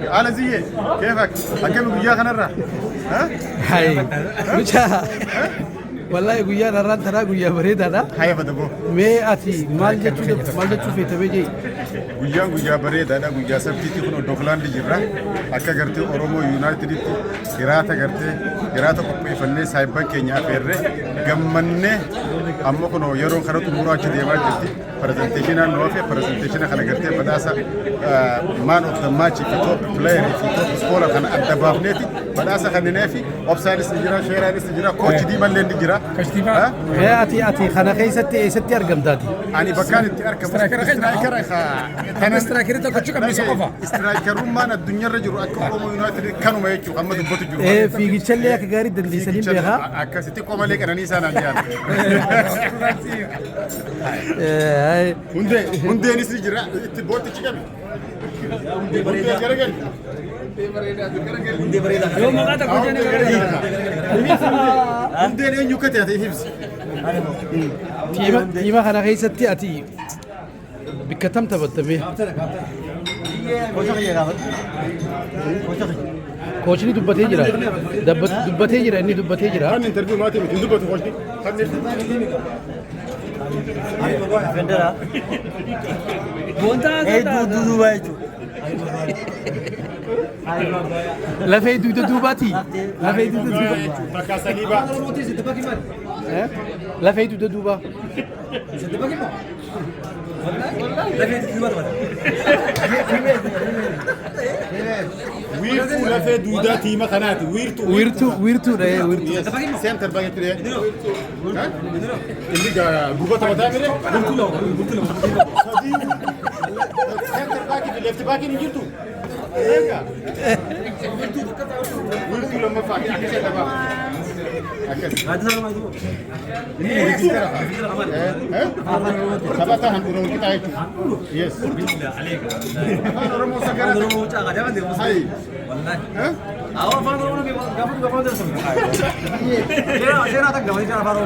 على زيه كيفك؟ أكمل وياك أنا ها؟ هاي مش والله قويا نران ترى قويا بريد هذا هيا بدبو مي أتي مال جت في تبيجي guyyaa bareedaadha guyyaa sabtiitti kun Dookolaandi jirra akka gartee Oromoo Yuunaayiteditti hiraata qopheeffannee saayibban keenya affeerree gammannee amma kun yeroo kana xumuraa achi deemaa jirti pirezenteeshinaan nuu hafe pirezenteeshina kana gartee badhaasa man of the match fi top player fi top scorer kana adda baafneeti badhaasa kanneenii fi obsaanis ni jira sheeraanis ni jira koochi diimallee ni jira أتي خنا خيستي أرقم دادي ani bakkaan itti argamu استراكير تاكل شو كم يسقفها istiraayikeerummaan addunyaarra jiru akka Oromoo Yuunaayitid kanuma jechuudha amma dubbatu jiru. في جيتشلي أكغاري دندي سليم بها akkasitti qomalee qananii isaan ajjaan. Hundeenis ni jira itti bootichi qabi. Hundee garagali. يوم ما قاعد كوجاني Hundeen eenyu akka ta'e hibsi. تيما خنا خيستي أتي بكتم تبتمي كوشني دبتي جرا دبتي جرا إني دبتي جرا Kan interview maatii miti dubbatu kooti. Kan لا في دودة دوباتي لا في دودة دوبا bakka saliiba. لا في دودة دوبا Wiirtuu lafee duudaa tiima kanaati wiirtuu. ويرتو ده ويرتو Center baay'ee ture. Inni gubata mataa mire. Center baay'ee fi left baay'ee ni jirtu. Wiirtuu lammaffaa akkasii dhabaa. Taphataa handhuura walqixaa jechuudha. Yes. Afaan Oromoo sagara. Hayi.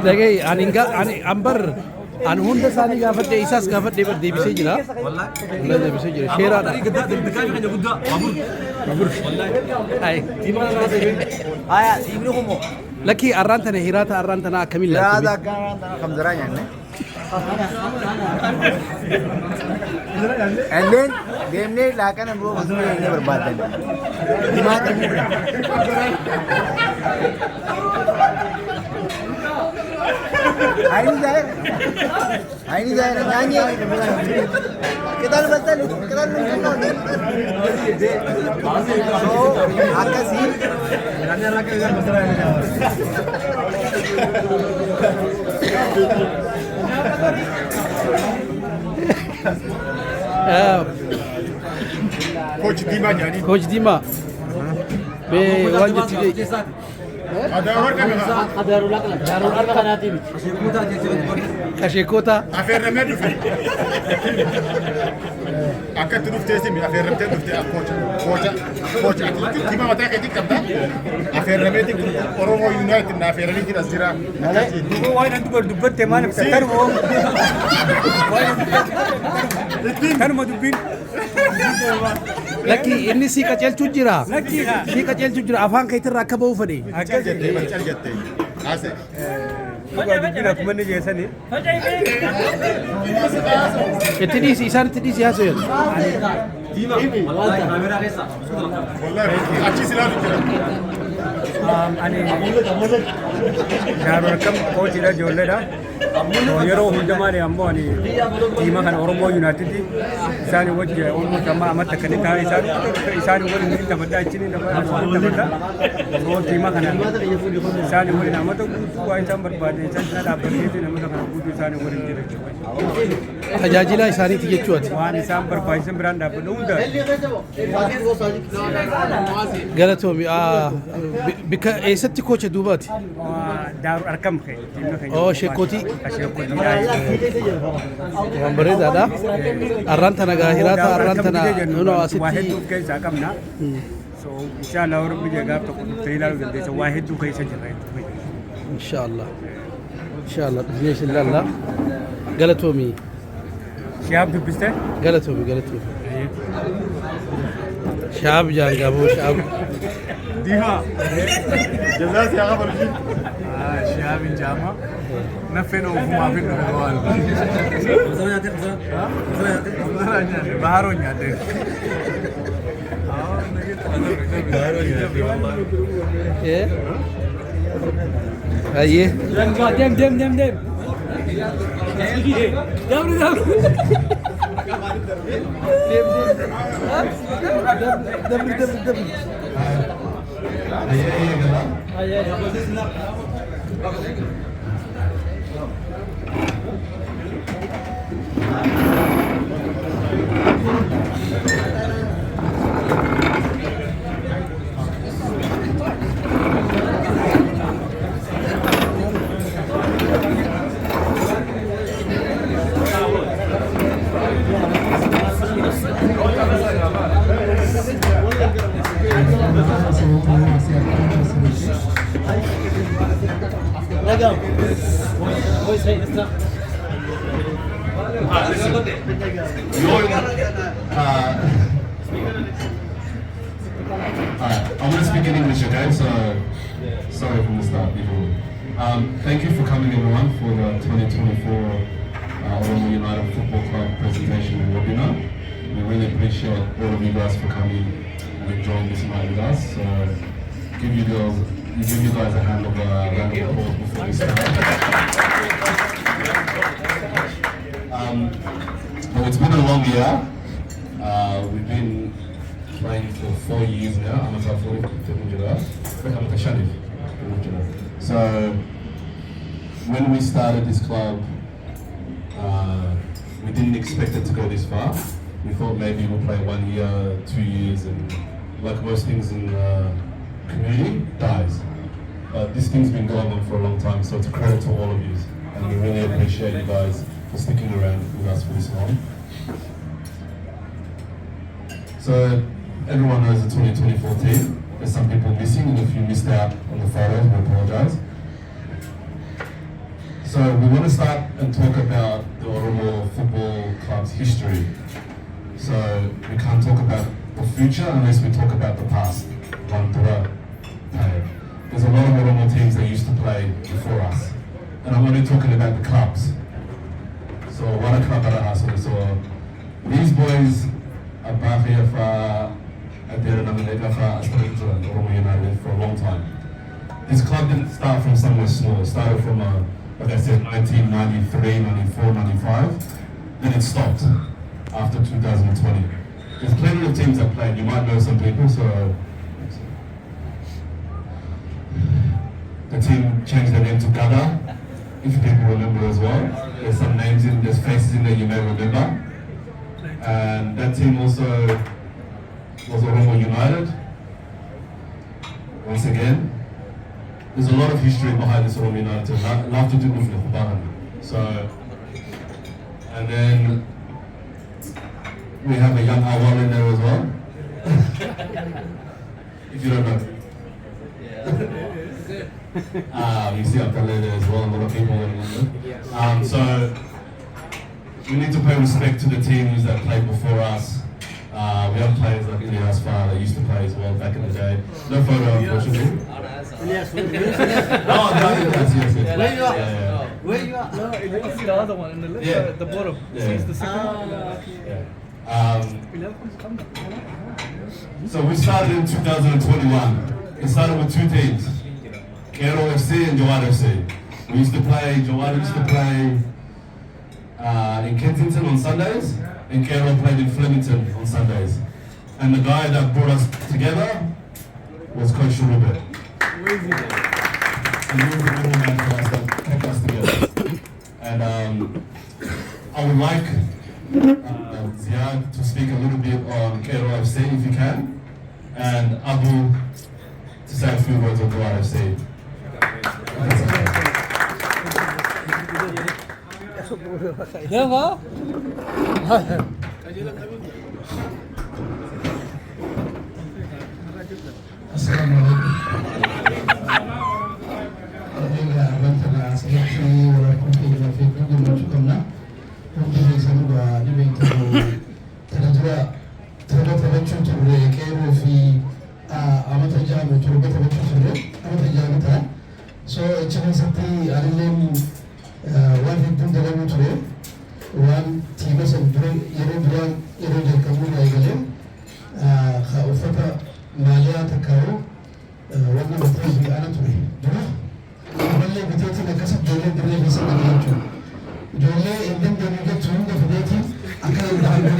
دقي أنا أمبر أنا هون ده ساني قافت ده إساس قافت ده بدي بيسجلا والله ده بيسجلا شيرا ده أي لكي أرانتنا هيراتا أرانتنا كميل هذا كان خمسة يعني. And then game day lakan ang buo gusto niya berbatan. Di mana? Ini saya nyanyi. Kita betul, kita nonton. So, agak sih. Coach Dima yani. Coach Dima be wanja tide Adaawwan kami Darul arba kanaatii miti. Kasheekota. affeerramee dhufe. Akka itti dhuftee simi affeerramtee dhuftee koocha tima mataa keetii qabda. Affeerrameeti Oromoo United na affeerraniitiin as jira. Duuba waan an dubbatte maaliif tanuma tanuma dubbiin. Lakki inni si qaceelchuu jira. Lakkiidha. Si qaceelchuu jira afaan keetirraa akka ba'uu fedhe. Cal jettee. Haase. Duuba dubbiin akkuma inni jeessanii. Itti dhiisi isaan itti dhiisi haasoo Wallahi achi silaa jira. Ani Darul Arkam koociidha ijoolleedha. Yeroo hundumaa ammoo ani tiima kana Oromoo United isaan wajji almost amma amata kan isaan waliin taphadhaa achiin taphadhaa. Tiima kana isaan waliin amata guutuu waa isaan barbaade isaan dhaabbatee namata kana guutuu isaan waliin jira jechuudha. tajaajila isaaniiti jechuudha. Waan isaan barbaachisan biraan dhaabbatu hunda. Galatoomi bika eessatti koocha duubaati? Darul Arkam Oo sheekootii. Waan bareedaadha. Arraan tana gaa hiraata arraan tana nuna asitti. Waa hedduu keessaa qabna. So inshallah rabbi jagaaf tokko dhuftee ilaaluu dandeessa. Waa hedduu keessa jirra. Inshallah. Inshallah dhufnee isin laalla. Galatoomi. Shaab dubbiste? Galatoomi. Shaab jaangaboo shaab. Diha. Jazaasi yaa qabalchi. Shaab jaama. Nafeen ofumaa fi dhugaa baharoo nyaate. Ayyee. Dem. I'm going to speak in English, okay? So, sorry from the start, people. Thank you for coming, everyone, for the 2024 Oromo United Football Club presentation and webinar. We really appreciate all of you guys for coming and enjoying this night with us. So, give you guys a round of applause before we start. Well, it's been a long year. We've been playing for 4 years now. So when we started this club, we didn't expect it to go this far. We thought maybe we'll play 1 year, 2 years, and like most things in the community, dies. But this thing's been going on for a long time, so it's a credit to all of you. And we really appreciate you guys for sticking around with us for this long. So everyone knows the 2024 team. There's some people missing, and if you missed out on the photos, we apologize. So we want to start and talk about the Oromo Football Club's history. So we can't talk about the future unless we talk about the past. There's a lot of Oromo teams that used to play before us. And I'm only talking about the clubs. So what a club so these boys are back here for Oromo United for a long time. This club didn't start from somewhere small. It started from, like I said, 1993, 94, 95. Then it stopped after 2020. There's plenty of teams that played. You might know some people, so the team changed their name to Gada, if people remember as well. There's some names there's faces in there you may remember. And that team also was Oromo United. Once again, there's a lot of history behind this Oromo United. Love to do with the So, and then we have a young Awal in there as well. If you don't know. You see Abdullah there as well, a lot of people in London. So we need to pay respect to the teams that played before us. We have players like Ilyas Far that used to play as well back in the day. No photo, unfortunately. Yes. Oh, no, yes. Where you are? Yeah. Where you are? No, it's the other one in the left, Yeah. the bottom. Yeah. See, it's the second one. Yeah. So we started in 2021. It started with two teams, Kero FC and Jawad FC. We used to play, Jawad used to play in Kensington on Sundays, and Kero played in Flemington on Sundays. And the guy that brought us together was Coach Shurube. And he was the middleman for us that kept us together. And I would like Ziad to speak a little bit on Kero FC if you can, and Abu to say a few words on Jawad FC. So actually one victim dalamu ture one team as yero kamu naigale ka ufata malia takao wannan mutum bi ana ture dura walle bitati da kasab dole dole bisa da yanzu dole idan da ne tun da fidati akan da hannu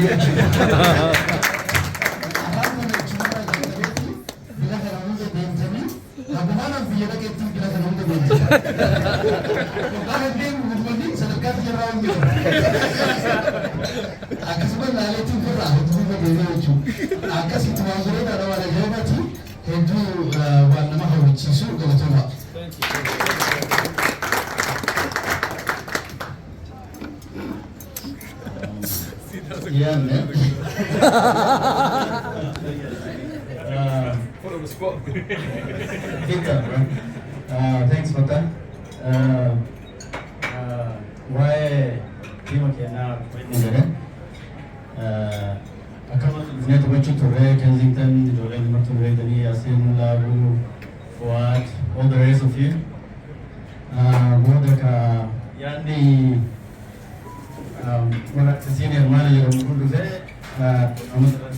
Thanks for that. Why team Kenya winning? Akamat net bachu tore Kensington, Jordan Matore, Dani Yasin, Labu, Fuad, all the rest of you. Bodaka Yani one senior manager Mukunduze,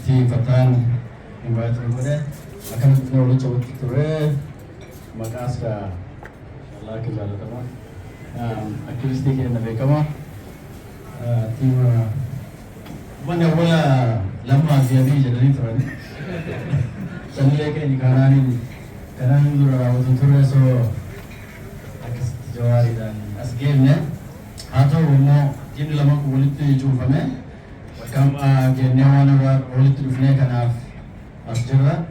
team Fatan invited over there. Akamat knowledge of Tore, Makaska. Allah ke jalan teman. Aktivisti kita nak berkama. Tim mana bola lama dia ni jadi tuan. Sambil ke ni kanan dulu rawat turun so akis jawari dan asgame atau rumah tim lama kulit tu jumpa me. Kam game ni mana rawat kulit tu fne kana asjara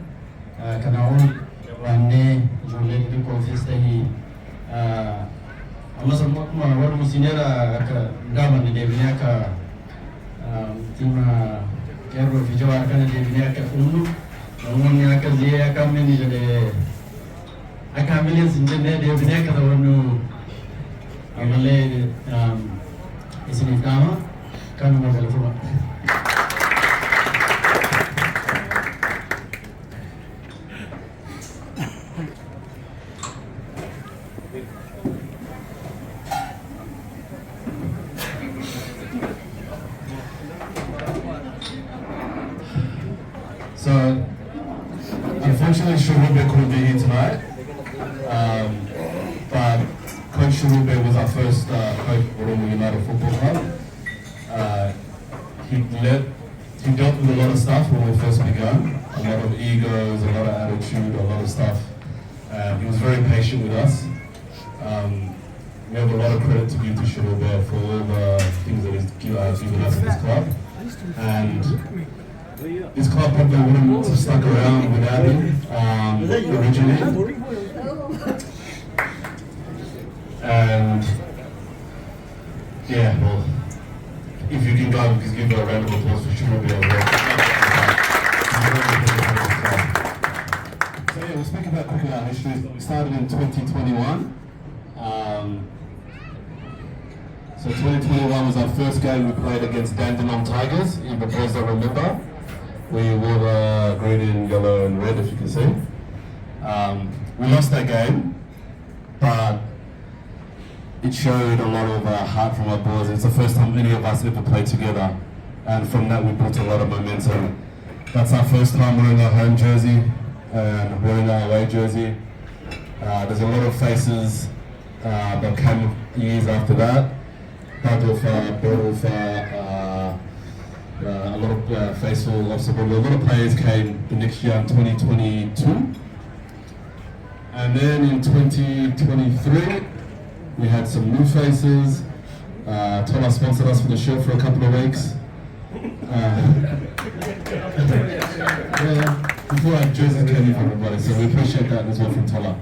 kana orang wanne jualan di konfis tadi. Amma semua wala musinera aka ndama ni devine aka tima kero vijawar kana devine aka unu namoni aka zia aka meni jade aka million sinjene devine aka wonu amale isini kama kana magalfuma. So, unfortunately, Shurube couldn't be here tonight, but Coach Shurube was our first coach for Oromo United Football Club. He dealt with a lot of stuff when we first began, a lot of egos, a lot of attitude, a lot of stuff. He was very patient with us. We have a lot of credit to give to Shurube for all the things that he's given us in this club. And this club probably wouldn't have stuck around without him originally. And yeah, well, if you can go, just give her a round of applause for sure. So yeah, we'll speak about quickly our history. We started in 2021. So 2021 was our first game we played against Dandenong Tigers in the boys that remember. We wore the green and yellow and red, if you can see. We lost that game, but it showed a lot of heart from our boys. It's the first time any of us ever played together, and from that we built a lot of momentum. That's our first time wearing our home jersey and wearing our away jersey. There's a lot of faces that came years after that. A lot of faithful of support. A lot of players came the next year in 2022. And then in 2023, we had some new faces. Tola sponsored us for the show for a couple of weeks. Before our jerseys came in for everybody, so we appreciate that as well from Tola.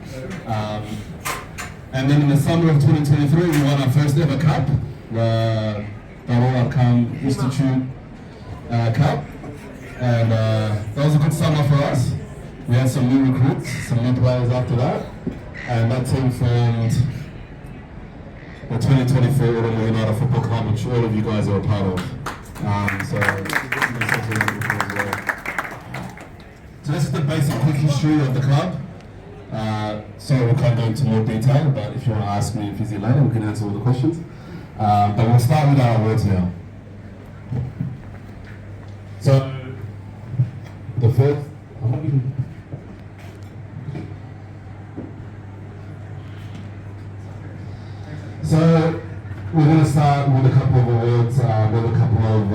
And then in the summer of 2023, we won our first ever cup, the Darul Arkam Institute Cup. And that was a good summer for us. We had some new recruits, some new players after that. And that team formed the 2024 Oromo United Football Club, which all of you guys are a part of. So this is the basic quick history of the club. Sorry we can't go into more detail, but if you want to ask me if he's later, we can answer all the questions. But we'll start with our awards now. So, the first... So, we're going to start with a couple of awards, with a couple of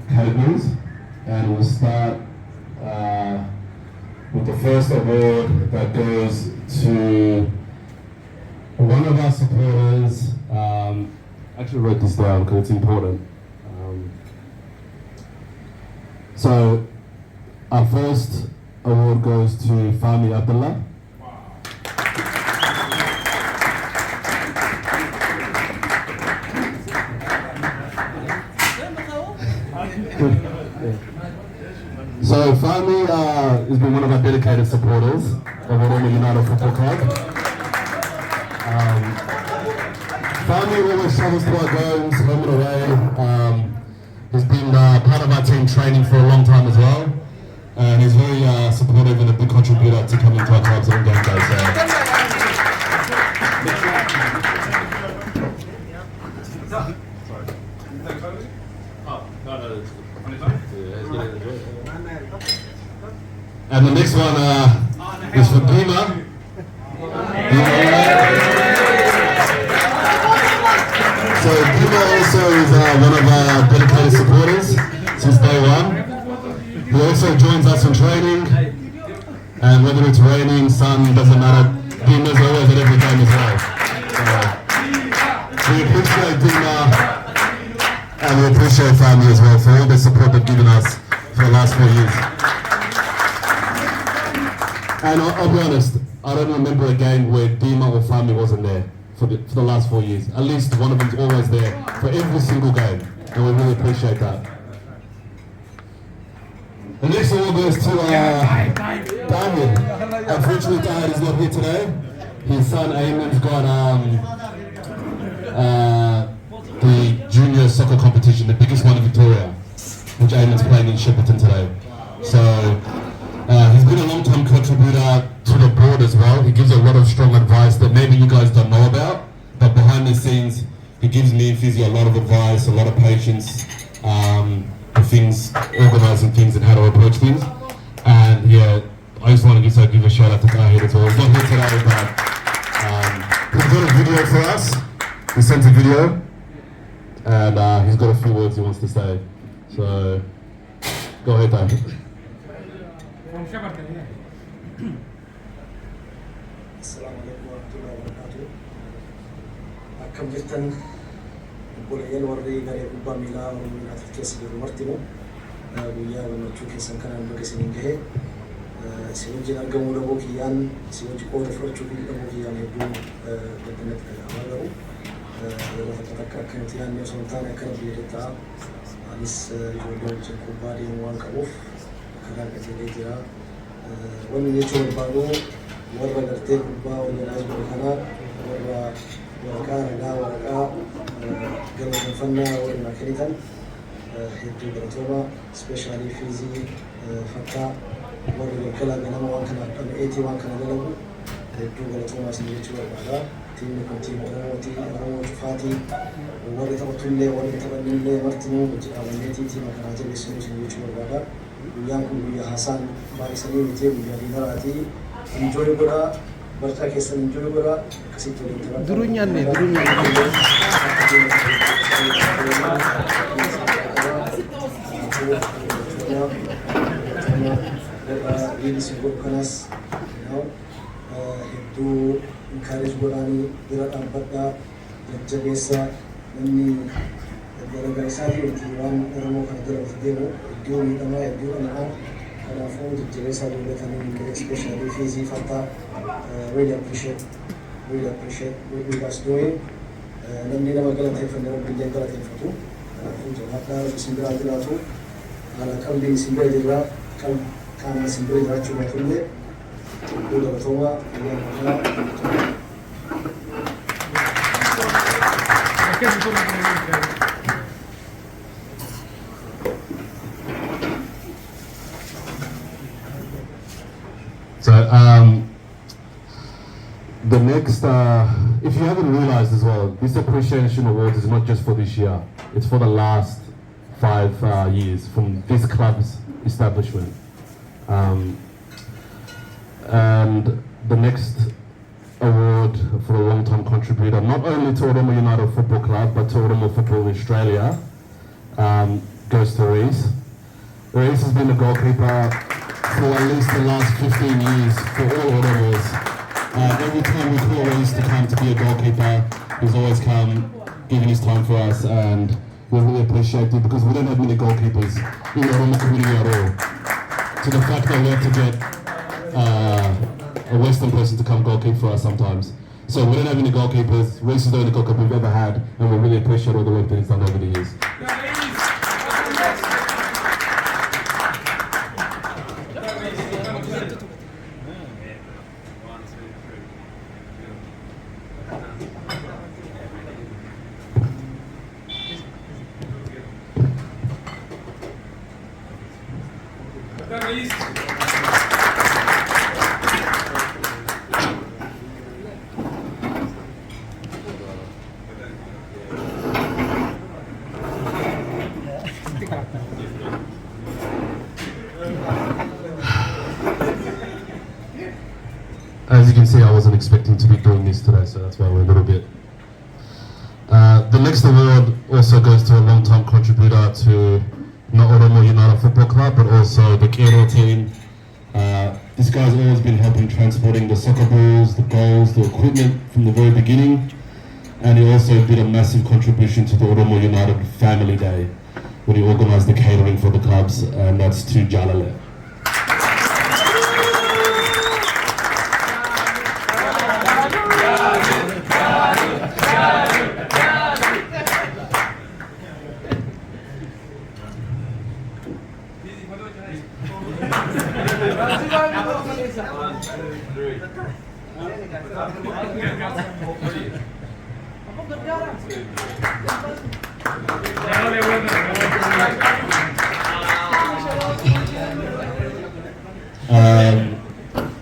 categories, and we'll start with the first award that goes to one of our supporters. I actually wrote this down because it's important. So, our first award goes to Fahmi Abdullah. So Fahmi has been one of our dedicated supporters of Oromo United Football Club. Fahmi always travels to our games, home and away. He's been part of our team training for a long time as well. And he's very supportive and a big contributor to coming to our clubs on game day. And the next one is for Dima. So Dima also is one of our dedicated supporters since day one. He also joins us in training, and whether it's raining, sun, doesn't matter, Dima's always at every game as well. So we appreciate Dima, and we appreciate Fahmi as well for all the support they've given us for the last 4 years. And I'll be honest, I don't remember a game where Dima or Fahmi wasn't there for the last 4 years. At least one of them's always there for every single game, and we really appreciate that. The next award goes to Daniel. Unfortunately, Dad is not here today. His son Eamon's got the junior soccer competition, the biggest one in Victoria, which Eamon's playing in Shepparton today. So he's been a long-time contributor to the board as well. He gives a lot of strong advice that maybe you guys don't know about, but behind the scenes, he gives me and Fizzy a lot of advice, a lot of patience, for things, organising things and how to approach things. And yeah, I just want to give a shout out to Tahir as well. He's not here today, but he's got a video for us. He sent a video, and he's got a few words he wants to say. So, go ahead, Tahir. Assalamualaikum warahmatullahi wabarakatuh. Akkam jirtan obboleeyyan warri garee kubbaa miilaa Oromoo United keessa jiru martinuu guyyaa gammachuu keessan kanaan baga isiniin gahe. isin wajjin argamuu dhabuu kiyyaan isin wajjin qooda fudhachuu dhabuu kiyyaan hedduu gaddanatti dhagahamaa garuu yeroo takka akkanatti yaadne osoo hin taane akkana biyya ta'a. Anis ijoollee wajjin kubbaa deemuu waan qabuuf karaa qajeelee jira. Wanni jechuu barbaadu warra gartee kubbaa organize godhe kanaa warra waraqaa ragaa waraqaa galateeffannaa warra kennitan hedduu galatooma ispeeshaalii fiizii fakkaa warri galgala ganama waan kana dhama'eetii waan kana dalagu hedduu galatoomaa isin jechuu barbaada. Tiimni kun tiima Oromooti, Oromoo cufaatii warri taphatullee warri taphanillee martinuu hojii dhaabanneetii tiima kanaa jabeessinu isin jechuu barbaada. Guyyaan kun guyyaa haasaan baay'isanii miti guyyaa diinaraati. Enjoy godhaa barcaa keessan enjoy godhaa akkasitti waliin taphataa. Duruunyaanne Rilis godhu kanas hedduu encourage godhaanii bira dhaabbadhaa jajjabeessaa namni dalagaa isaatii miti waan Oromoo kana dalagatu deemu hedduu miidhamaa hedduu dhana'aa kanaafuu jajjabeessaa dawlatanii especially fiizii fattaa really appreciate what you guys doing. Namni nama galateeffanne rabbiillee galateeffatu kanaafuu jabaadhaa isin biraa jiraatu haala qalbiin isin bira jirraa qaama isin bira jiraachuu baatullee hedduu galatoomaa So, the next, if you haven't realized as well, this appreciation award is not just for this year, it's for the last 5 years from this club's establishment. And the next award for a long-time contributor, not only to Oromo United Football Club, but to Oromo Football in Australia, goes to Reese. Reese has been a goalkeeper for at least the last 15 years for all Oromos. Every time we call Reese to come to be a goalkeeper, he's always come, giving his time for us, and we really appreciate it because we don't have many goalkeepers in the Oromo community at all. To the fact that we have to get a Western person to come goalkeep for us sometimes. So we don't have any goalkeepers. Reese is the only goalkeeper we've ever had, and we really appreciate all the work that he's done over the years. As you can see, I wasn't expecting to be doing this today, so that's why we're a little bit. The next award also goes to a long-time contributor to not Oromo United Football Club, but also the Kero team. This guy's always been helping transporting the soccer balls, the goals, the equipment from the very beginning. And he also did a massive contribution to the Oromo United Family Day when he organised the catering for the clubs, and that's to Jalale.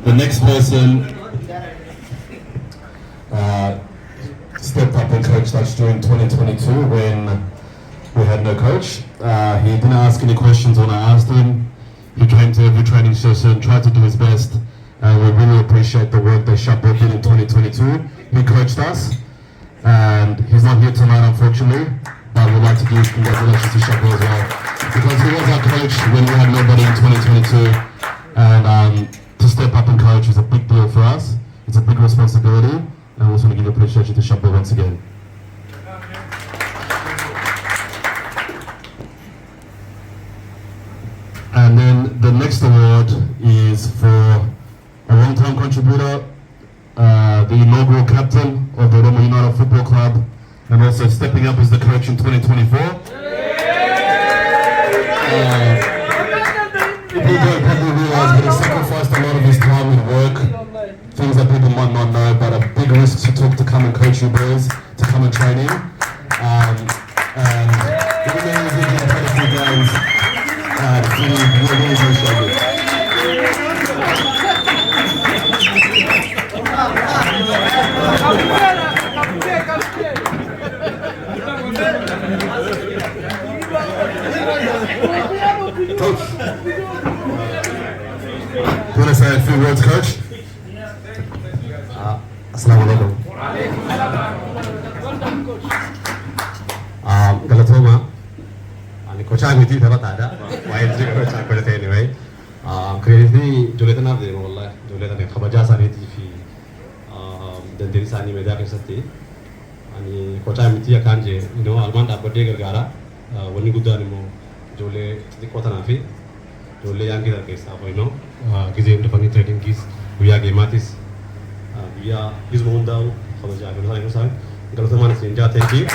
The next person stepped up and coached us during 2022 when we had no coach. He didn't ask any questions when I asked him. He came to every training session, tried to do his best, and we really appreciate the work that Shapo did in 2022. He coached us, and he's not here tonight unfortunately, but we'd like to give congratulations to Shapo as well, because he was our coach when we had nobody in 2022, and to step up and coach is a big deal for us. It's a big responsibility, and I just want to give appreciation to Shapo once again. And then the next award is for a long-time contributor, the inaugural captain of the Oromo United Football Club, and also stepping up as the coach in 2024. People don't probably realize, but he sacrificed a lot of his time with work, things that people might not know, but a big risk he took to come and coach you boys, to come and train in. And even though he was in quite a few games, we really appreciate it. Coach, you want to say a few words, Coach? Assalamu alaikum. Galatoma. Coach, I'm with you. Why is it coach? I'm going anyway. Creditly, Julieta na de wallah. Julieta ne khabaja sani thi fi. Dendiri sani meda ke sati. Ani coach I'm with you kanje. You know, alman da birthday gargara. Wani guda ni mo. Jole di kota na fi. Jole yang kita ke sa. You know, kize into funny trading kis. Uya ke matis. Uya kis mo undau. Khabaja ke na sa. Galatoma na sinja. Thank you.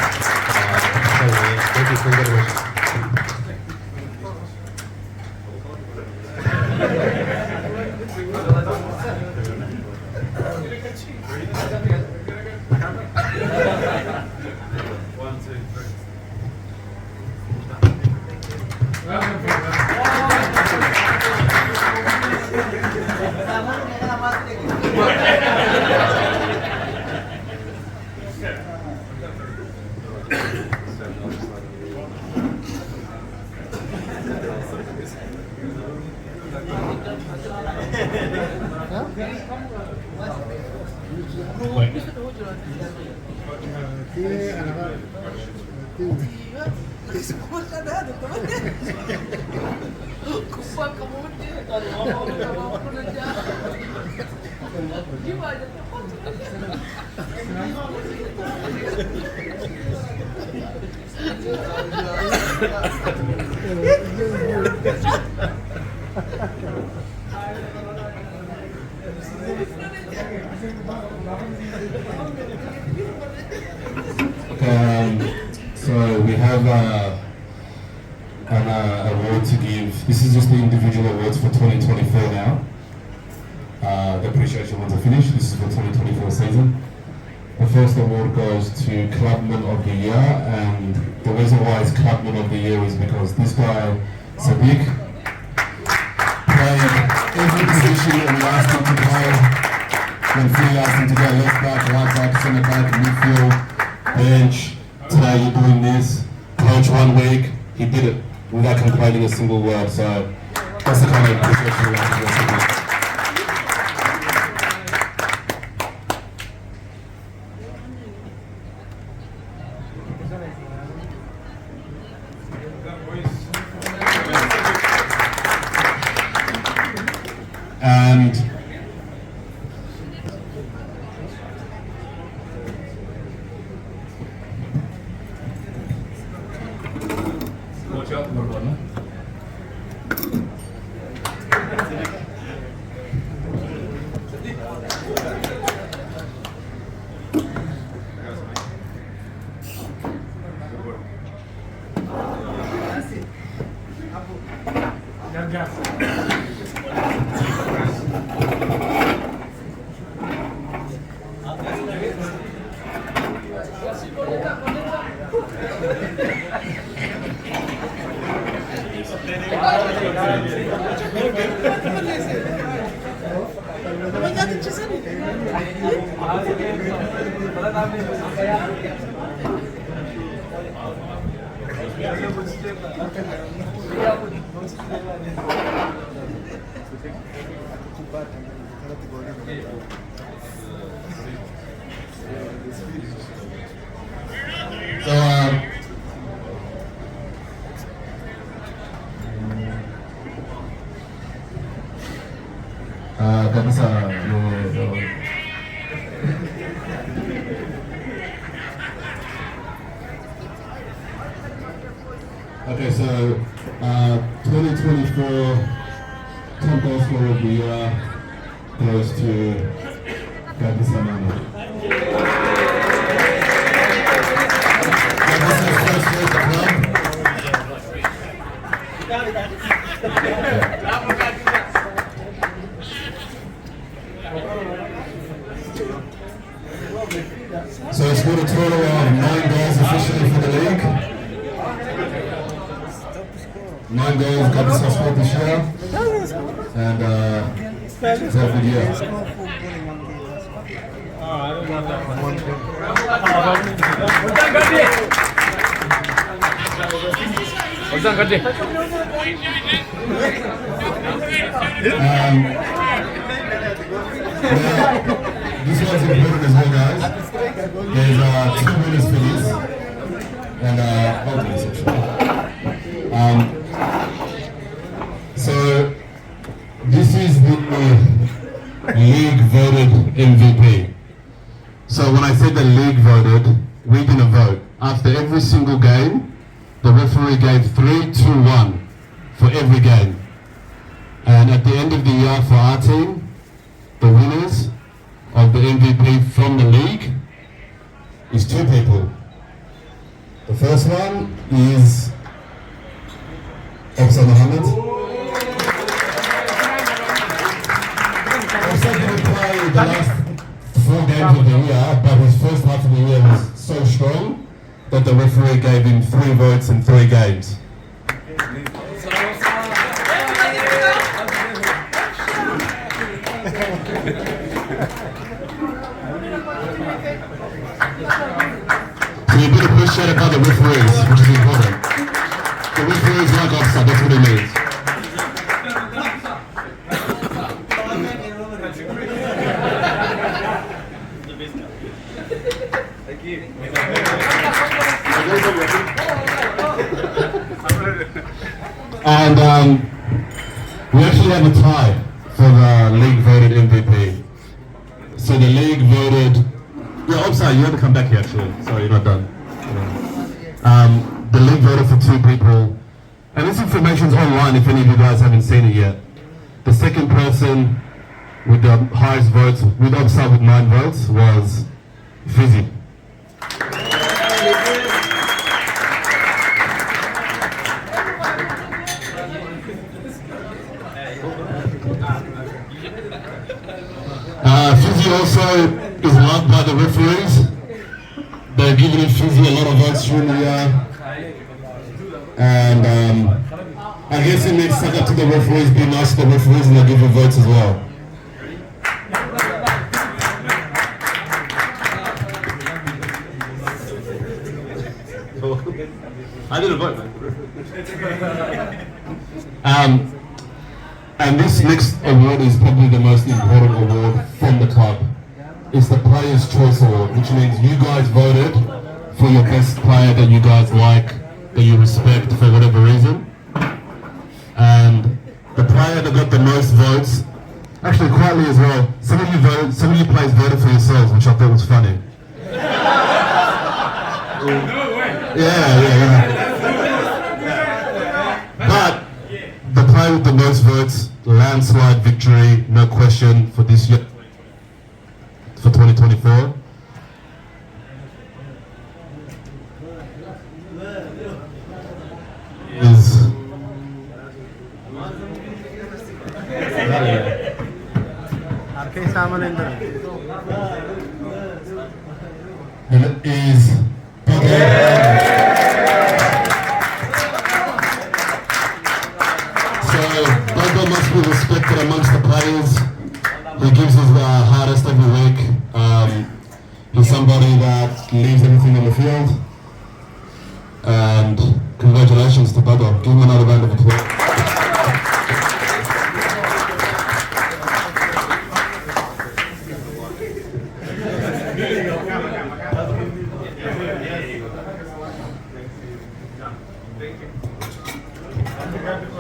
Thank you so very much. So we have an award to give. This is just the individual awards for 2024 now. The appreciation ones are finished. This is for 2024 season. The first award goes to Clubman of the Year, and the reason why it's Clubman of the Year is because this guy, Sadiq, played every position that we asked him to play. When Philly asked him to go left back, right back, centre back, midfield, bench. Today you're doing this. Coach 1 week, he did it without complaining a single word. So that's the kind of appreciation we like to give. And Okay, so 2024 top goal scorer of the year goes to Gadi Samana. This is his first year at the club. So he scored a total of 9 goals officially for the league. 9 goals got this sport this year. And it's a good year. This one's important as well, guys. There's 2 winners for this, and ultimately, so this is the league voted MVP. So when I said the league voted, we didn't vote. After every single game, the referee gave 3-2-1 for every game. And at the end of the year for our team, the winners of the MVP from the league is 2 people. The first one is Ofsa Mohammed. Ofsa didn't play the last 4 games of the year, but his first half of the year was so strong that the referee gave him 3 votes in 3 games. So you've got to appreciate about the referees, which is important. The referees like offside, that's what it means. And we actually have a tie for the league voted MVP. So the league voted. Yeah, I'm sorry, you have to come back here actually. Sorry, you're not done. The league voted for 2 people. And this information's online if any of you guys haven't seen it yet. The second person with the highest votes, with upside with 9 votes, was Fizzy. Fizzy also is loved by the referees. They've given Fizzy a lot of votes during the year. And I guess it makes sense to the referees, be nice to the referees, and they give them votes as well. I didn't vote, man. And this next award is probably the most important award from the club. It's the Players' Choice Award, which means you guys voted for your best player that you guys like, that you respect for whatever reason. And the player that got the most votes, actually quietly as well, some of you players voted for yourselves, which I thought was funny. Yeah. But the player with the most votes, landslide victory, no question for this year, for 2024. Is and it is Bobo must be respected amongst the players. He gives his hardest every week. He's somebody that leaves everything on the field. And congratulations to Bobo. Give him another round of applause.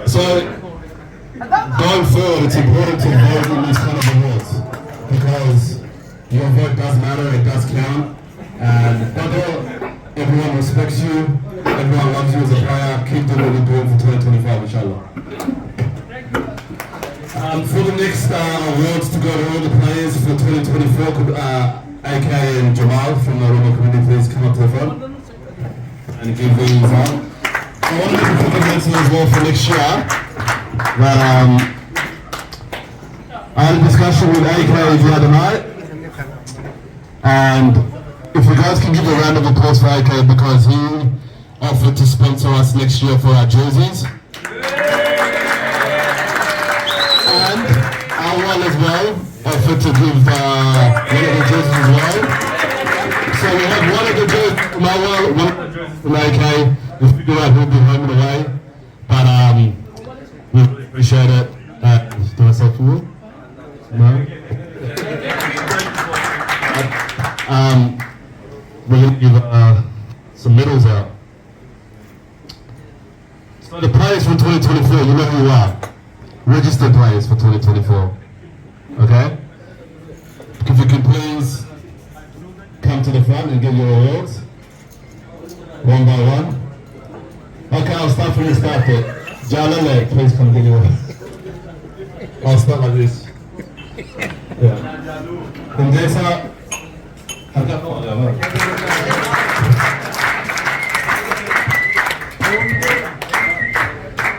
So, going forward, it's important to vote in these kind of awards because your vote does matter, it does count, and although everyone respects you, everyone loves you as a player, keep doing what you're doing for 2025, inshallah. For the next awards to go to all the players for 2024, could AK and Jamal from the Oromo community please come up to the front and give these on. I want to make a quick announcement as well for next year that I had a discussion with AK the other night, and if you guys can give a round of applause for AK because he offered to sponsor us next year for our jerseys. And our one as well offered to give one of the jerseys as well. So we have one of the jerseys from our one of the jerseys from AK. We'll figure out who'll be home and away. But we really appreciate it. Do I say fool? No? We're going to give some medals out. So the players from 2024, you know who you are. Registered players for 2024. Okay? If you can please come to the front and get your awards. One by one. Okay, I'll start from the start there. Jalale, please come get your awards. I'll start like this. Yeah. And there's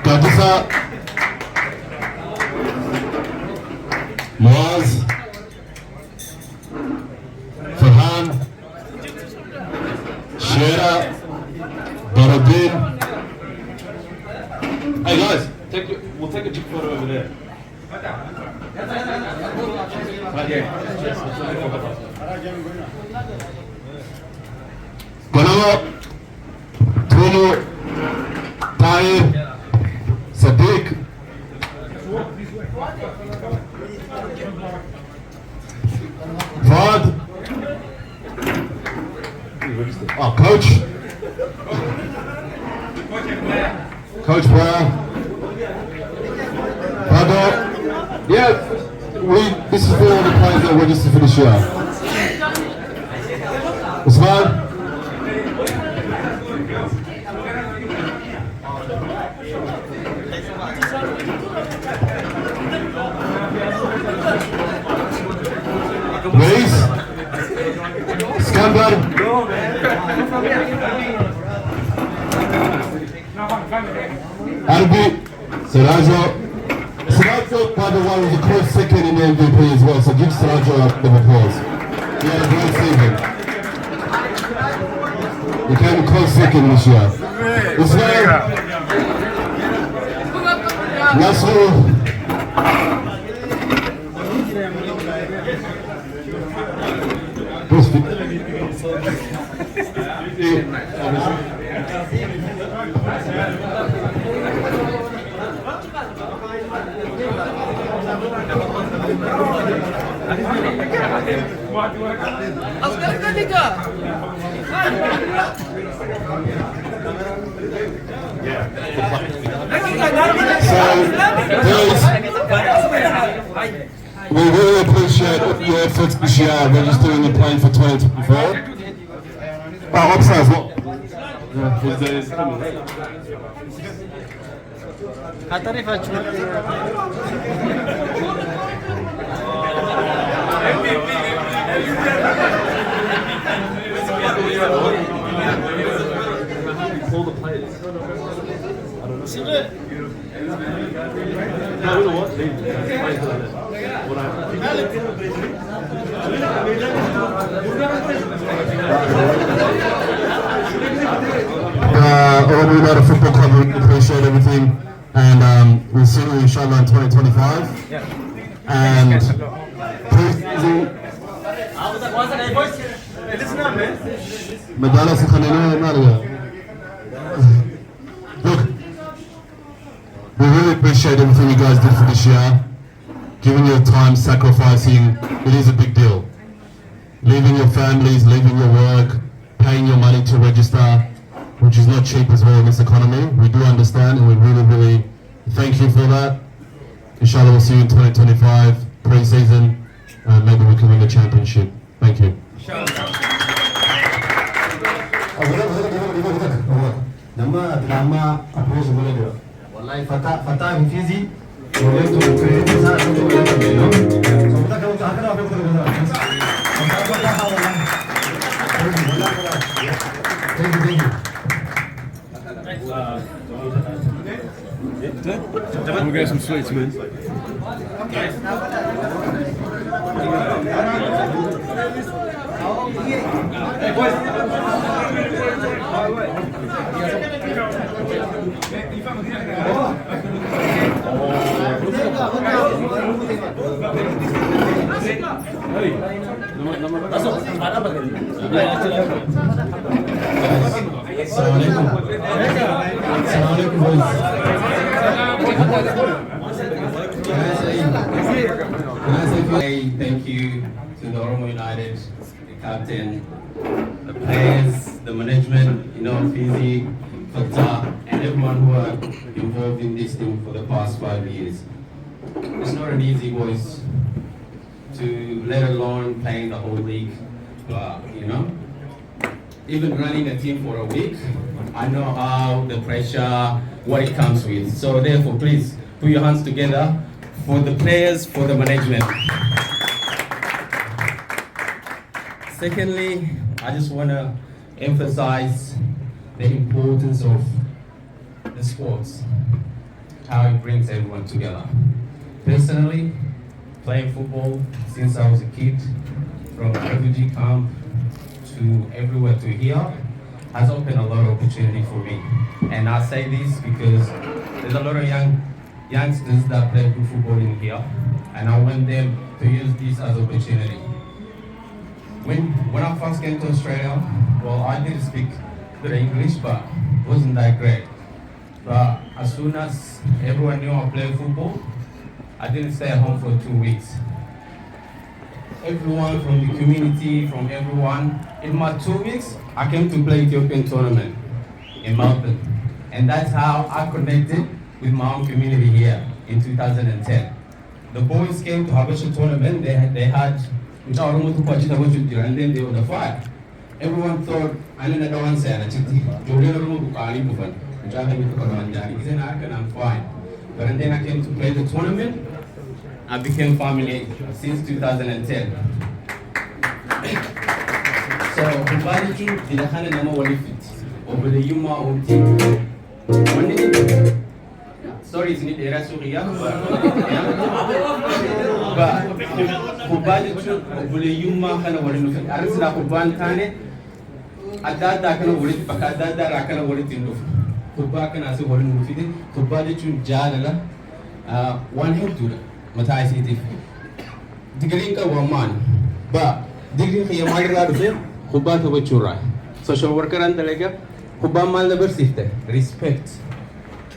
Gadisa, Muaz, Farhan, Shera, Baradin. Hey guys, we'll take a big photo over there. Right here. Konawa, Tulu, Tahir, Sadiq, Fahd, Coach, Coach Brown, Pado. Yeah, this is for all the players that registered for this year. Usman. Reis. Skandar. Arbi. Sirajo. Sirajo, by the way, was a close second in the MVP as well, so give Sirajo a round of applause. He had a great season. He came a close second this year. Ismail. Nasru. We really appreciate your efforts this year registering and playing for 2024. Opsa as well. All the players. I don't know. No, you know what? Oromo United Football Club, we appreciate everything, and we'll see you inshallah in 2025. And pre-season. Look, we really appreciate everything you guys did for this year. Giving your time, sacrificing, it is a big deal. Leaving your families, leaving your work, paying your money to register, which is not cheap as well in this economy. We do understand, and we really thank you for that. Inshallah, we'll see you in 2025, pre-season, and maybe we can win the championship. Thank you. Nama drama approach boleh dia. Wallahi Fatah Fizi We'll get some sweets, man. Assalamualaikum boys. Thank you to the Oromo United, the captain, the players, the management, Fizi, Fatah, and everyone who are involved in this team for the past 5 years. It's not an easy, boys, to let alone playing the whole league, but even running a team for a week, I know how the pressure, what it comes with. So therefore, please put your hands together for the players, for the management. Secondly, I just want to emphasize the importance of the sports, how it brings everyone together. Personally, playing football since I was a kid, from a refugee camp to everywhere to here, has opened a lot of opportunity for me. And I say this because there's a lot of youngsters that play good football in here, and I want them to use this as an opportunity. When I first came to Australia, well, I did speak a bit of English, but it wasn't that great. But as soon as everyone knew I played football, I didn't stay at home for 2 weeks. Everyone from the community, from everyone, in my 2 weeks, I came to play Ethiopian tournament in Melbourne. And that's how I connected with my own community here in 2010. The boys came to Habesha tournament, they had and then they were the fire. Everyone thought, I don't know one say, I'm fine. But then I came to play the tournament, I became family since 2010. So, Kubalichu, the Lahana Nama Walifit, over the Yuma of team. Sorry, it's not era Surya, but Kubalichu, over the Yuma kind of Walifit. Arsla Kuban Kane, Adada kind of Walifit, Pakadada Rakana Walitin. Kubakan as a Walifit, Kubalichu Jala, one head to Matai City. Degree woman, but degree Yamara, Kubata Wachura. Social worker and the lega, Kubamal never sifted. Respect.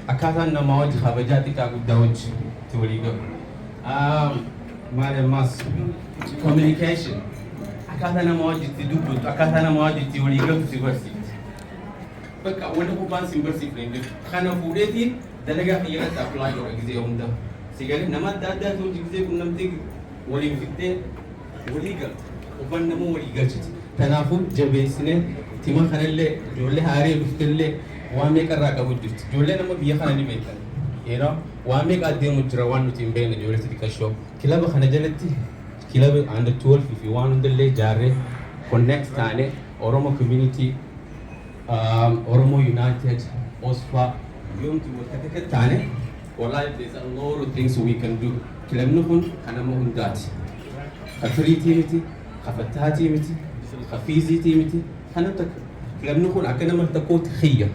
Akatan Namaj Havajatika Gudauch to legal. Madam Mas communication. Akatana Moji to do good, Akatana Moji to legal to university. But when the Kuban Simbersi friend, kind of Udeti, the lega here apply your exam. Sigari Namad Dada to exam nothing, Walling Fite, legal. Open the more legal. Tanafu, Jabesine, Timahanele, Jole Harry, Bustelle, one make a rakabut, Jolena Biahan animator. One make a demutra one with Timbain and Jurassic show. Kilaba Hanajanati, Kilaba under 12 if you want on the lay Jare, connect Tane, Oromo community, Oromo United, OSPA, Yum to Tane, or like there's a lot of things we can do. Kilamnukun, Kanamohun Dati. A free timidity, have a tatimity. Fizi timiti, Hanatak, Lamnukun Akanama Takot Hia.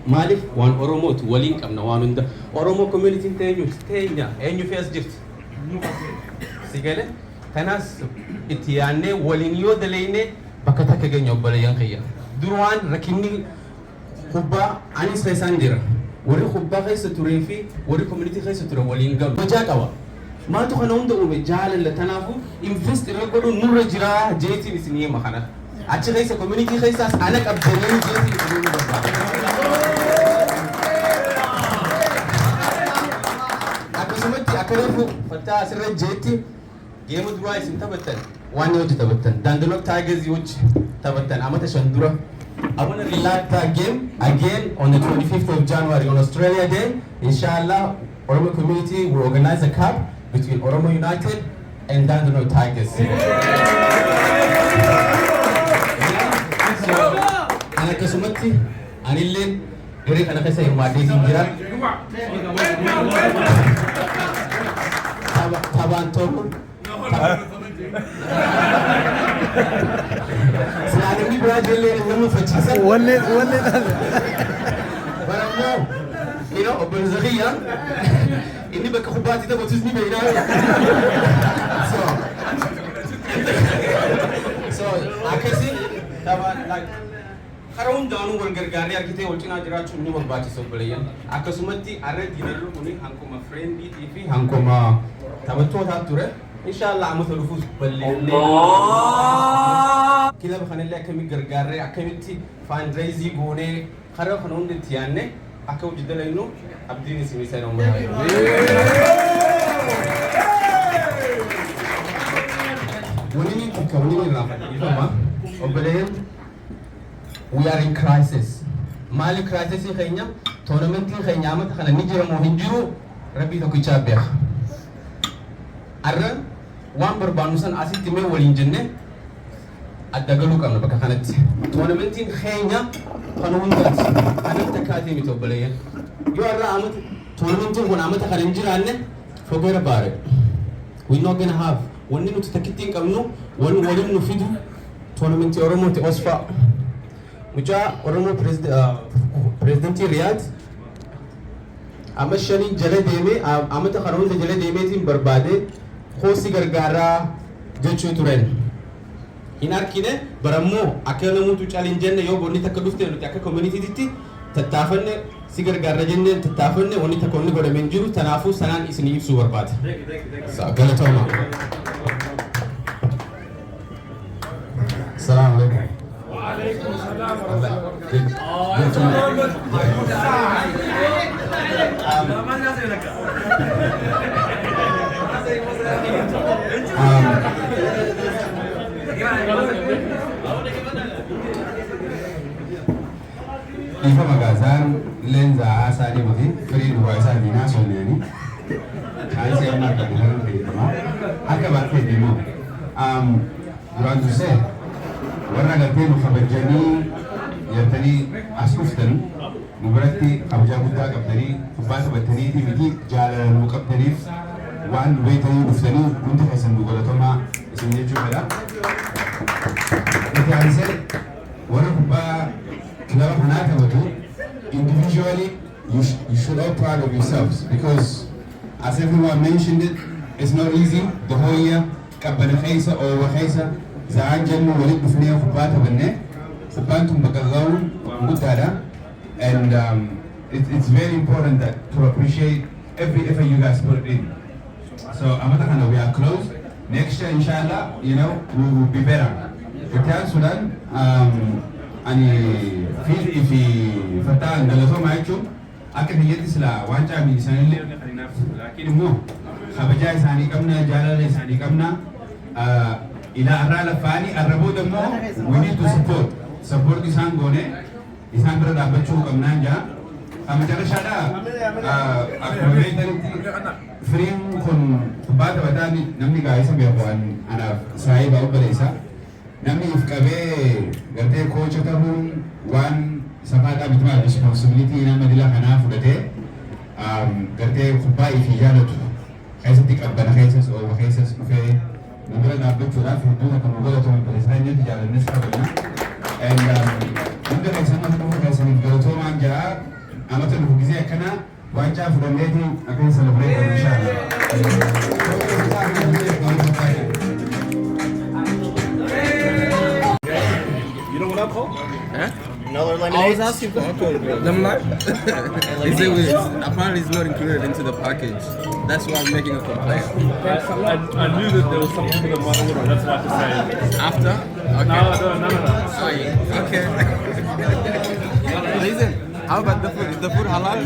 Malik, one Oromo to Walink and Nawanunda, Oromo community Tenya, and you first gift. Sigale, Tanas, Itiane, Walinio the Lane, Bakataka again your Balayankia. Duran, Rakini, Huba, Anis Sandira. What a Huba is to Refi, what a community has to Walinga, Majakawa. Matu Hanondo Ujal and Latanafu, invest in Rogo Nurajira, JT is near Mahana. Actually, it's a community race as Anak of the JT. Akarafu, Fatah, JT, Game of Rice in Tabatan, 1 year to Tabatan, Dandalok Tigers, Huge Tabatan, Amata Shandura, I want to relax that game again on the 25th of January on Australia Day. Inshallah, Oromo community will organize a cup between Oromo United and Dandenong Tigers. So, ana kasumatti anilleen garee kana keessa hirmaadeetiin jira. Taphaan tokko. Selaanni biraajillee nama fachiisa. Wanne Barammoo, you know, obbo Zakiyya inni bakka kubbaatti taphatus ni beeknaa. So akkasi taphaan like karaa hundaanuu wal gargaaree argitee wal cinaa jiraachuun ni barbaachisa obboleeyyan. Akkasumatti arra diinarri kuni hankuma fireendiitii fi hankuma taphattootaa ture. Inshallah amata dhufuus balleellee kilaba kanallee akkamii gargaaree akkamitti fundraising goonee karaa kana hundi itti yaadne akka hojii dalagnu abdiin isinii sana uumamaa. Waliin tokko waliin irraa fadhiifama obboleeyyan. We are in crisis. Maali crisis keenya tournamentii keenya amata kana ni jira moo hin jiru rabbii tokkichaa beeka. Arra waan barbaannu san asitti mee waliin jenne adda galuu qabna bakka kanatti. Tournamentiin keenya kan hundaati. Anan takkaatii miti obboleeyyan. Yoo arra amata tournamentiin kun amata kana hin jiraanne fogeera baare. We not gonna have. Wanni nuti takkitti hin qabnu waliin nu fidu tournamentii Oromooti Osfaa. Mucaa Oromoo Pireezidantii Riyaad amma shanii jala deemee amata kana hunda jala deemeetiin barbaade hoosi gargaaraa jechuu turen. Hin arkine barammoo akka namoota caaliin jenne yoo boonni takka dhufte nuti akka communitytitti tattaafanne si gargaarra jenneen tattaafanne wanni takka wanni godhameen jiru tanaafuu sanaan isinii ibsuu barbaade. Galatooma. Salaamu alaikum. وعليكم السلام ورحمة Ifa magazaan lenza asali mati free dua asal dina soleni. Kali saya nak dengar dari teman. Agak bantu demo. Durang tu saya. Warna gartee nu kabajanii yartanii as dhuftan nu biratti kabajaa guddaa qabdanii kubbaa taphattaniitii miti jaalala nu qabdaniif waan beekanii dhuftanii hundi keessan nu galatomaa isin jechuudha. Itti aansee warra kubbaa kilaba kanaa taphatu individually you should all proud of yourselves because as everyone mentioned it's not easy the whole year qabbana keessa oowa keessa Zaan jennu waliin dhufnee kubbaa taphanne kubbaan tun bakka ga'uun guddaadha and it's very important that to appreciate every effort you guys put in. So amata kana we are close. Next year inshallah we will be better. Itaan Sudan ani fi fataan galatoma jechuun akka biyyatti sila waan caabii isaanillee kaninaaf laakiin immoo kabajaa isaanii qabna jaalala isaanii qabna. Ila arra lafani arrabo demo we need to support isaan goone isaan bira dhaabbachuu qabnaan jaa amajara shada free kun kubbaa taphataan namni gaa'isa beeku anaaf saahiba obboleessa namni if qabee gartee koocha ta'uun waan safaadhaa bitumaa responsibility nama dila kanaa fudhatee gartee kubbaa ifii jaalatu keessatti qabbana keessas ooba keessas dhufee Nambara dhaabbachuudhaaf hedduun akka nu galatooma pireesidaantii jaalannis qabna. Hunda keessan nama keessaniif galatoomaan jira amata dhufu gisee akkana waancaa fudhanneetiin akka hin celebrate godhu inshallah. You know what I'm called? Huh? Another I was lemonade? asking for lemonade. Apparently it's not included into the package. That's why I'm making a complaint. I knew that there was something to the mother order. That's why I had to say. After? Okay. No. Oh, yeah. Okay. Listen, how about the food? Is the food halal?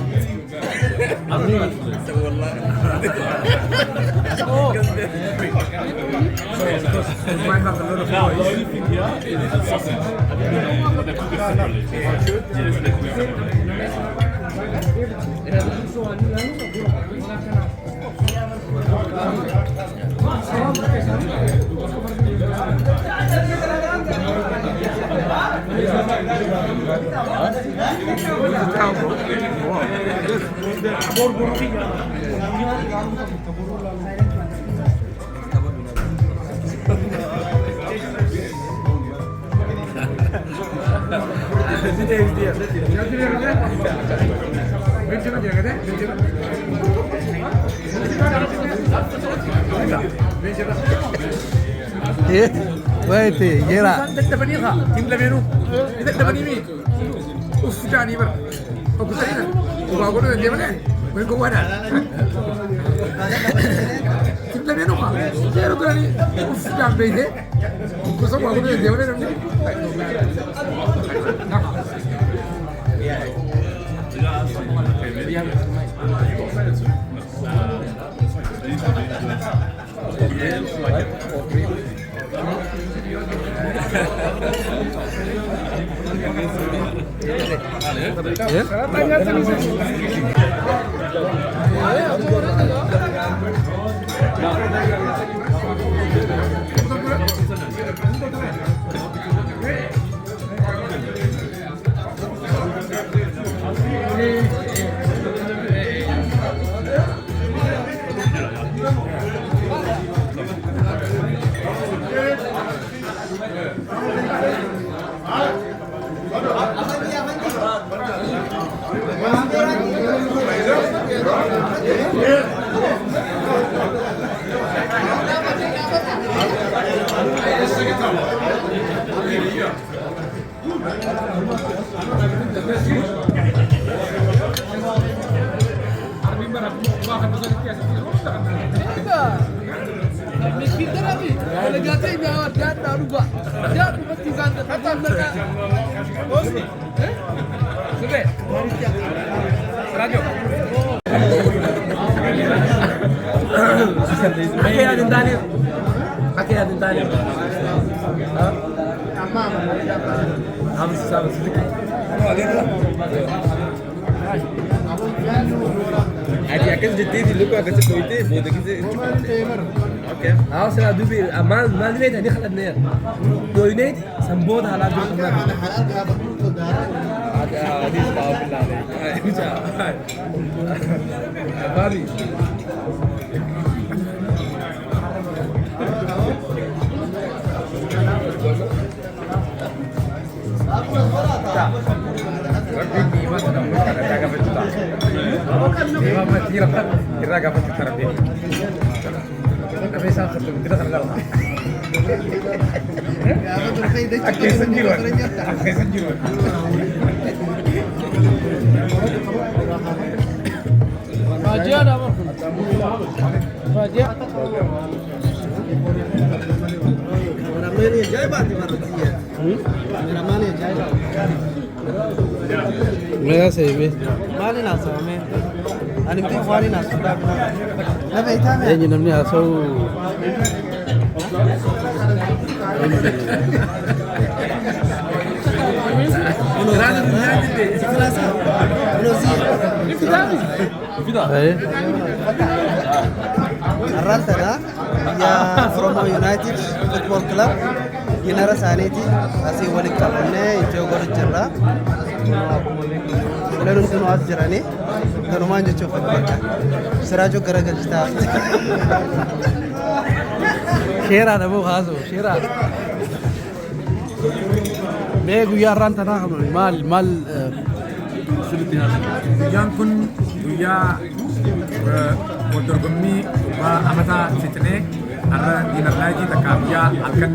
So Now, the only thing here is the sausage. But they cook it separately. Yes, they cook it separately. Wait, Jera. Mira se ve. Mali na sa me. Ani ti kwani na su da. Na be ta me. Yanyi namni aso. Arrantana ya Oromo United Football Club Ginara Saniti asi wali kabne jogor jirra lerun tunu as jirani tunu manje chofat baka sirajo garagalta Shera da bu hazo shera. Me guya rantana mal Yang kun guyyaa waldorgommii amataa fixnee har'a diinarlaayitii takka biyyaa halkan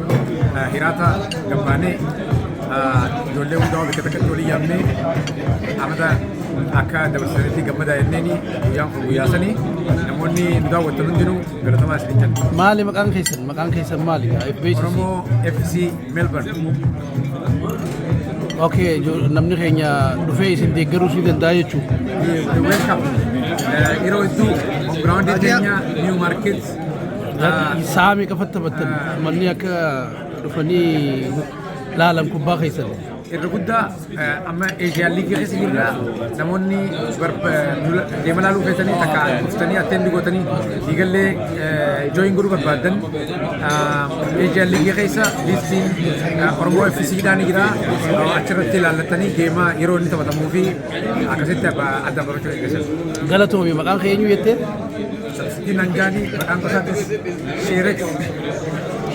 hiraata gabbaanee ijoollee hundaa bakka takkatti walii yaamnee amata akka dabarsaniitti gammadaa jenneeni guyyaan kun guyyaa sanii namoonni nu daawwattan hundinuu galatamaa isin jenna. Maali maqaan keessan maali? Oromo FC Melbourne. Okay, namni keenya dhufee isin deeggaruu si danda'a jechuudha. Welcome. Yeroo hedduu ground keenya New Market سامي كفت بتن مني رفني لا لم كوبا خيسل الركودة أما إيجي اللي كي خسي جرا نموني برب دملالو فتني تكا مفتني أتندي قطني يقول لي جوين جروب بعدين إيجي اللي كي خيسا ليستين أورمو في سيداني جرا أشرت تلالتني كيما يروني تبغى تموفي أكاسيت تبغى أدا بروشة كيسل غلطوا مي مكان خينيو يتة سيدي نانجاني مكان كساتس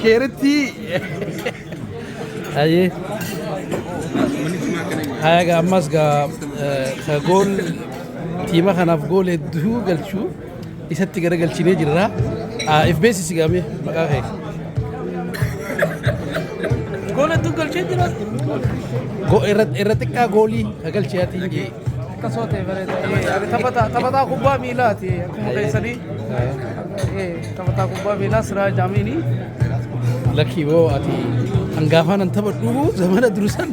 شيرتي هاي هاي أمس كقول تيما خنا في قول الدهو قال شو يسات تجرا قال شيء جرا إف بيسي سيجامي مكاهي قول الدهو قال شيء جرا قول إرتك كقولي قال شيء تيجي كسوتي بريد تبتا كوبا ميلاتي كم كيسني تبتا كوبا ميلا سرا جاميني لكي वो आती अंगाफान अंत बड्डू ज़माना दुरुसन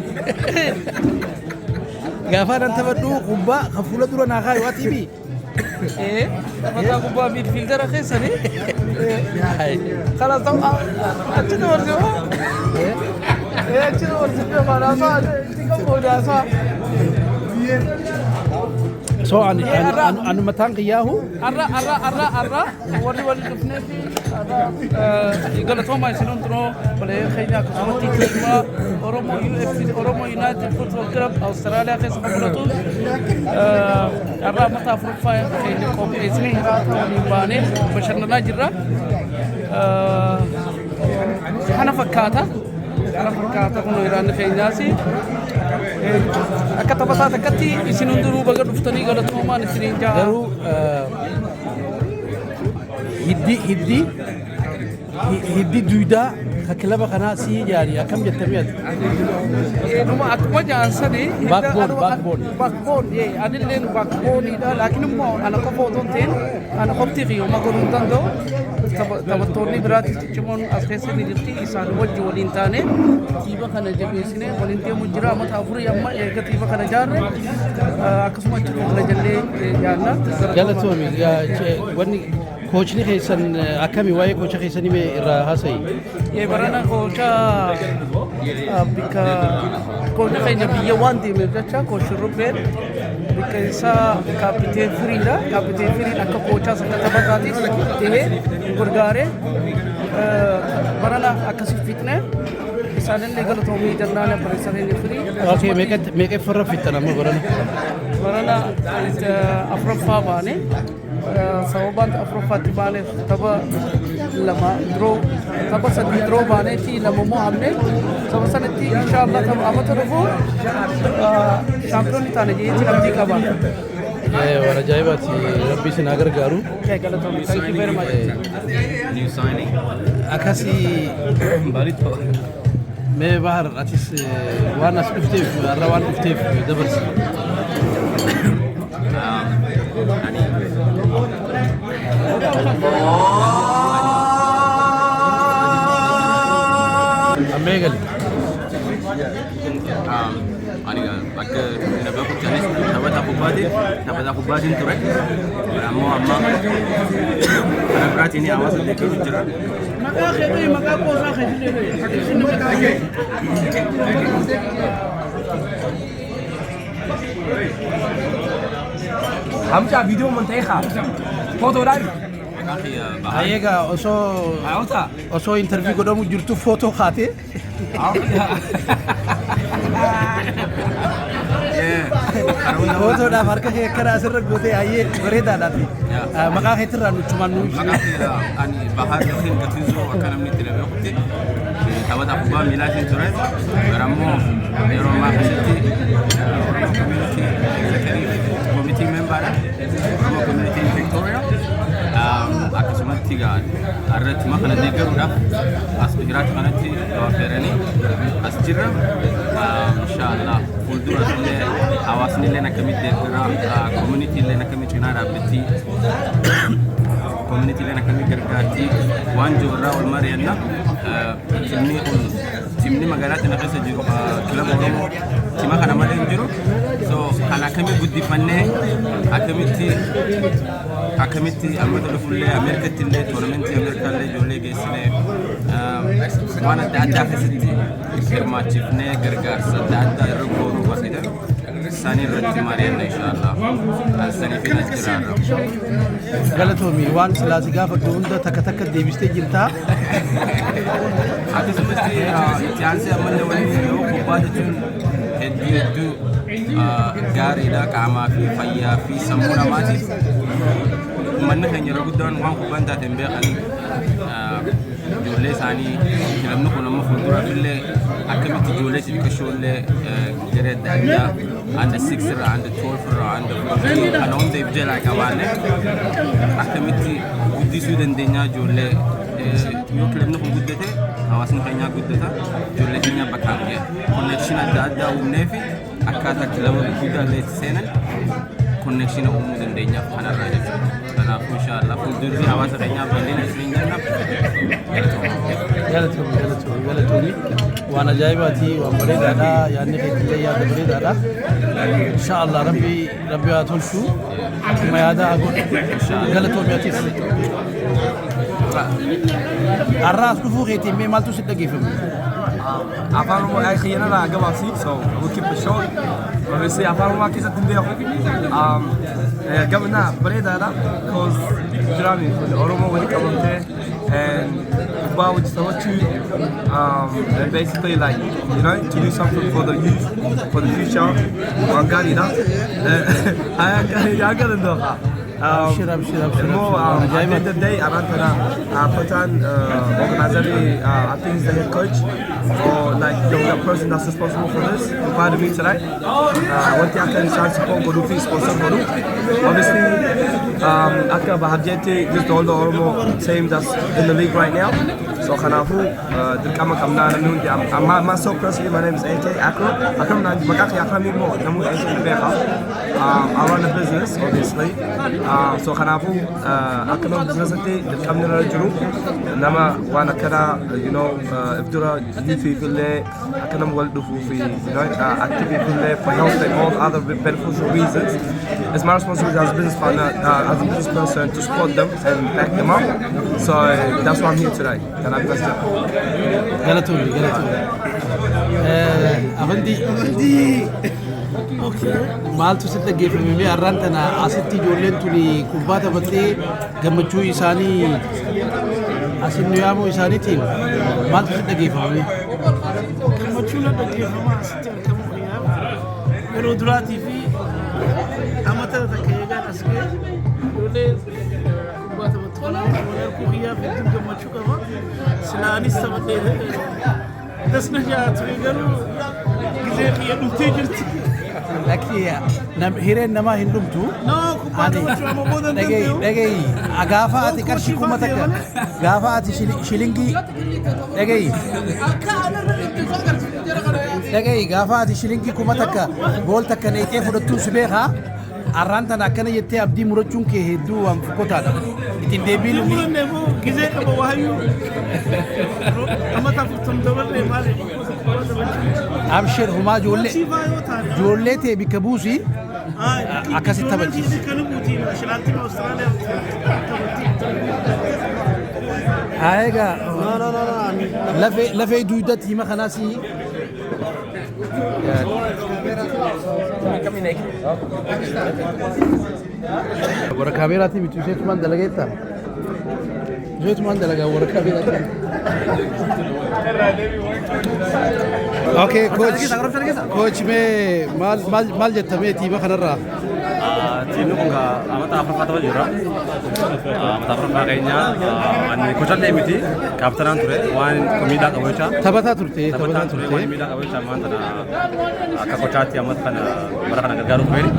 गाफान अंत बड्डू कुब्बा खफूला दुरा नागा युवाती भी تبتا كوبا ميدفيلدر كيسني خلاص طبعا أتشنو ورجوا أتشنو ورجوا ما ناسا تيجي كودا سا so anu matang kiyahu arra wali dufne fi igala toma sinon tro bale khayna kusmati tima Oromo UFC Oromo United Football Club Australia khas qablato arra mata afrufa khayna kom isni hirata libane basharna jirra hana fakata kuno iran khaynaasi akka taphataa takkatti isin hundinuu baga dhuftanii galatoomaan isiniin jaa garuu hiddi duydaa ka kilaba kanaa sii jaari akkam jettamiati numa akkuma jaansani backbone adilleen backboneidha laakiin immoo ana qofa otoo hin ta'in ana qofti qiyyoma godhuu hin danda'u taphattoonni biraatti ciccimoon as keessa ni jirti isaan wajji waliin taane tiiba kana jabeessine waliin deemu jira amata afurii amma eega tiiba kana jaarre akkasuma achi kana jallee jaarna galatoomi wanni kochni keessan akkami waa'ee kocha keessanii mee irraa haasa'i barana kocha bika kocha keenya biyya waan deemeef jecha kochi rubbeen bika isaa kaapiteen firiidha kaapiteen firiin akka kochaas akka taphataatiif ta'ee gargaaree barana akkasii fixne isaanillee galatoomii jannaan barreessanii firii okay meeqa farra fixan amma barana afuraffaa baane sababaan afuraffaatti baaneef tapha lama diroo tapha sadii diroo baaneetti lama mo'amne saba sanatti inshaallah tapha amata dhufu shaampiyoonni taane jeetti abdii qaba. waan ajaa'ibaati rabbi isin haa gargaaru. Thank you very much. New signing. Akkasii mee bahar atis waan as dhufteef har'a waan dhufteef dabarsi. Ameegal. Ani akka nagaa kuchaanis taphata kubbaatiin ture ammoo amma kana biraatiin hawaasa deeggaru jira. Maqaa qoosaa keetii Hamza video monteja. Foto live. Egaa osoo interview godhamu jirtu footoo kaatee. Footoodhaaf harka kee akkana asirra gootee hayyee bareedaadhaati. Maqaa keetirraa nuchumaan nu ibsi. Ani bahar yookiin gatiisoo akka namni itti dabee kutti taphata kubbaa miilaatiin ture garammoo yeroo ammaa keessatti committee membaadha. Oromo community in Victoria. Akkasumatti irratti makana deeggaruudhaaf as biraatti kanatti affeeranii as jirra. Inshaallah fuulduras illee hawaasni illee akkamitti deeggara community illee akkamitti cinaa dhaabbitti community illee akkamitti gargaarti waan jirurraa wal mari'anna. Filmii kun timni magaalaa tana keessa jiru kilaba Oromoo tima kana malee hin jiru. So kan akkamii guddifannee akkamitti ammata dhufullee Ameerikatti illee toornamentii Ameerikaallee ijoollee geessinee waan adda addaa keessatti hirmaachifnee gargaarsa adda addaa irra goonuu barbaada. Sani irratti mari'anna inshallah. Sani fi jiraarra. Galatoomii waan silaasi gaafadhu hunda takka deebistee jirtaa. Akkasumas itti aansee ammallee waliin yoo kubbaa jechuun hedduu gaariidha qaamaa fi fayyaa fi sammuu namaatiif. Uummanni keenya yeroo guddaan waan kubbaan taate hin beekan ijoollee isaanii kilabni kun amma fuulduraaf illee akkamitti ijoollee xixiqqashoollee garee adda addaa under 6 irraa under 12 irraa under 14 kana hunda ibjala qabaanne akkamitti guddisuu dandeenyaa ijoollee yoo kilabni kun guddate hawaasni keenyaa guddata ijoollee keenya bakkaan ga'e connection adda addaa uumnee fi akkaataa kilaba guddaa illee itti seenan connection uumuu dandeenyaaf kanarraa jechuudha. Kanaaf inshallah fuuldurri hawaasa keenyaaf bal'ina isiniin jenna. Galatoomii waan ajaa'ibaati waan bareedaadha yaadni keetillee yaada bareedaadha. Inshallah rabbi haa tolchu akkuma yaada haa godhu. Galatoomii atiif. Har'aas dhufuu keetiin mee maaltu sitti dhaggeeffame? Afaan Oromoo ayyaana irraa gabaabsi so we'll keep it short. Obviously afaan Oromoo keessatti hin beeku. Gabna bareedaadha because jiraami Oromoo waliin qabamtee and kubbaa hojii taphachuu and basically like you know to do something for the youth for the future waan gaariidha. Yaa galan dooqa. Abshir. At the end of the day, Arantana Patan organizer, I think he's the head coach or like the person that's responsible for this. Part of me tonight. What the Akan is support go do sponsor go do. Obviously, Akka Bahabjeti just all the Oromo team that's in the league right now. So Kanafu, the Kama Kamna Nundi. I'm myself personally. My name is AK Akram. Akram Nandi Makaki Akram Mo. Namu AK Beka. I run a business, obviously. So Kanafu, Akram business ati the Kamna Juru. Nama wana kana you know if there are new people there, Akram will do for you know activity there for health and all other beneficial reasons. It's my responsibility as a business partner, as a business person, to support them and back them up. So that's why I'm here today. Galatoomii. Afandi. Maaltu sitti dhaggeeffame har'aan tana asitti ijoolleen tuni kubbaa taphattee gammachuu isaanii asin yaamuu isaaniitiin maaltu sitti dhaggeeffame? Gammachuun dhaggeeffama asitti argamu yeroo duraatii fi amata takka eegaan as ga'e ijoollee kubbaa taphattu kanaaf walharkuu hiyyaa hedduu gammachuu qaba. Silaanis taphadhee dasna jaatu garuu gizee kiyya dhumtee jirti. Hireen namaa hin dhumtu. Dhagayi gaafa ati qarshii kuma takka gaafa ati shilingii dhagayi gaafa ati shilingii kuma takka bool takka neeqee fudhattuun si beekaa har'aan tana akkana jettee abdii murachuun kee hedduu waan fokkotaadha. Ittiin deebiin gizee qaba waayyuu amata furtam dabarree maali? Abshir humaa ijoollee ta'e bikka buusi akkasitti taphachiisa. Egaa lafee duudatti hima kanaas warra kaameeraatiin bituu isheetumaan dalageetta. Isheetumaan dalagaa warra kaameeraatiin. Okay, coach mee maal jettamee tiima kanarraa? Tiimni kun amata afuraffaa tapha jira. Amata afuraffaa keenya ani kochallee miti kaaptanaan ture waan miidhaa qabu jecha. Taphataa turte. Waan miidhaa qabu jecha ammaan tana akka kochaatti ammas kana bara kana gargaaruuf fedhi.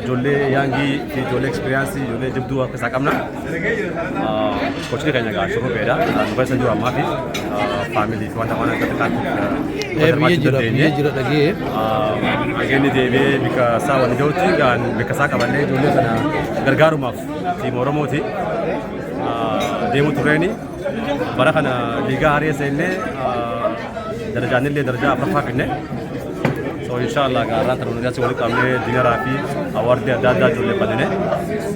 Ijoollee yaangii fi ijoollee ekspiriyaansii ijoollee jabduu akka isaa qabna. Kochni keenya gaa shurrubbeedha. Nu keessa jiru ammaa fi faamilii fi wanta waan akka biyya jira dhagee. Ageenni deebi'ee bika isaa wal ga'utti gaan bika isaa qabannee ijoollee sana gargaarumaaf tiima Oromooti deemu tureeni bara kana liigaa hariya seennee darajaan illee darajaa afuraffaa finne. So inshallah gaaraan tan nuti walitti qabnee diinaraa fi awaardii adda addaa ijoollee bal'ine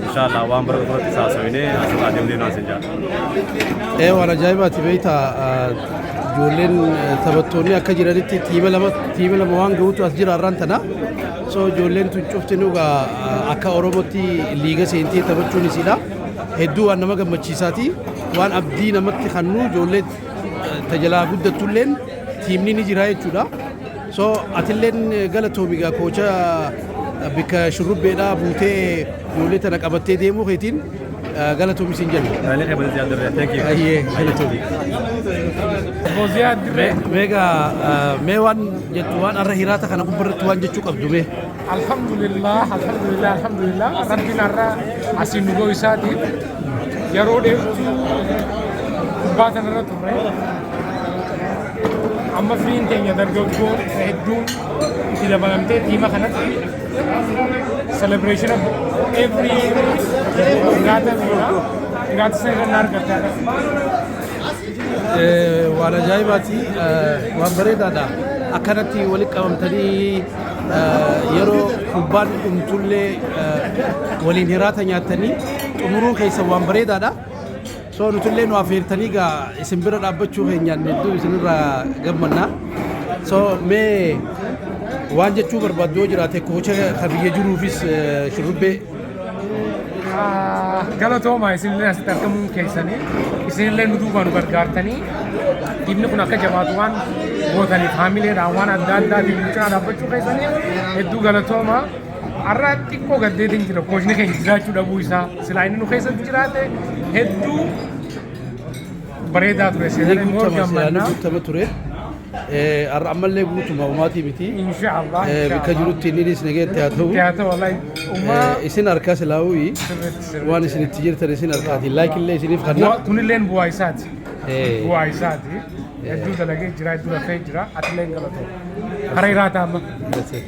inshallah waan bara dhufuutti saasofnee asirraa deemnee nu asin jaalla. Waan ajaa'ibaati beektaa ijoolleen taphattoonni akka jiranitti tiima lama waan ga'uutu as jira har'aan tana. So ijoolleen tun cuftinuu akka Oromootti liiga seentee taphachuun isiidha. Hedduu waan nama gammachiisaati. Waan abdii namatti kennu ijoollee tajaajila guddatulleen tiimni ni jira jechuudha. So atilleen galatoomigaa koocha bika shurrubbeedhaa buutee ijoollee tana qabattee deemuu keetiin galatoomi siin jenna. Thank you. Ayyee galatoomi. Meegaa mee waan jettu waan har'a hiraata kana gubbarratti waan jechuu qabdu mee. Alhamdulillah rabbiin har'a asiin nu ga'u isaatiin yeroo dheertuu baatan irra turre amma firiin keenya dargaggoon hedduun itti dabalamtee tiima kanatti celebration of every nyaata sana irra argataa waan ajaa'ibaati waan bareedaadha akkanatti walitti qabamtanii yeroo kubbaan dhumtullee waliin hiraata nyaattanii xumuruun keessa waan bareedaadha. So nutullee nu affeertanii gaa isin bira dhaabbachuu keenyaan hedduu isinirraa gammanna. So mee waan jechuu barbaaddu yoo jiraate koocha ka biyya jiruufis shurrubbee. Galatooma isinillee asitti argamuun keessanii isinillee nu duubaa nu gargaartanii dhiibni kun akka jabaatu waan gootaniif haamileedhaan waan adda addaatiin mucaa dhaabbachuu keessanii hedduu galatooma. Har'a xiqqoo gaddeetiin jira koosni keenya jiraachuu dhabuu isaa silaa inni nu keessatti jiraate hedduu bareedaa ture seenaan immoo gammannaa. Ture har'a ammallee guutuma umaatii miti. Inshaallah. Bakka jirutti inni isin egeetti haa ta'u. Isin harkaa silaawuu waan isin itti jirtan isin harkaati laakillee isiniif kanna. Kunilleen bu'aa isaati. Bu'aa isaati. Hedduu dalagee jira hedduu lafee jira atillee galatoo. Hara hiraata amma. Saya